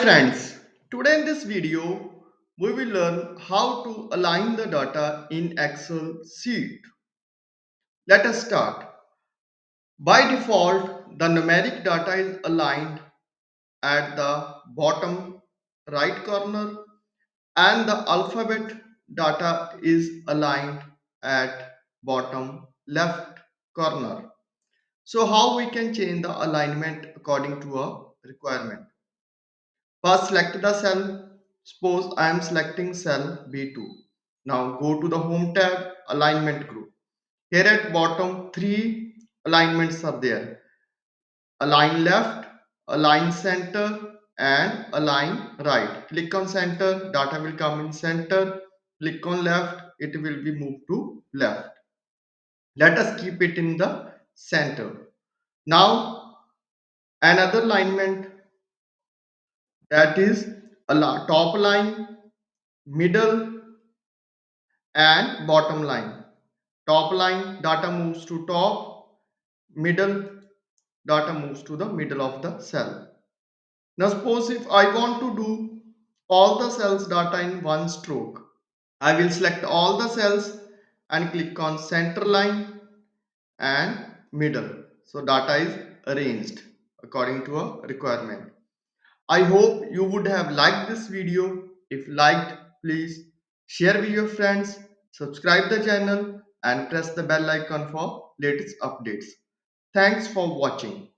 friends, today in this video we will learn how to align the data in Excel sheet. Let us start. By default, the numeric data is aligned at the bottom right corner and the alphabet data is aligned at bottom left corner. So how we can change the alignment according to a requirement? First, select the cell. Suppose I am selecting cell B2. Now go to the Home tab, Alignment Group. Here at bottom, three alignments are there. Align left, align center, and align right. Click on center, data will come in center. Click on left, it will be moved to left. Let us keep it in the center. Now, another alignment, that is top line, middle, and bottom line. Top line data moves to top, middle data moves to the middle of the cell. Now suppose if I want to do all the cells data in one stroke, I will select all the cells and click on center line and middle. So data is arranged according to a requirement. I hope you would have liked this video. If liked, please share with your friends, subscribe the channel and press the bell icon for latest updates. Thanks for watching.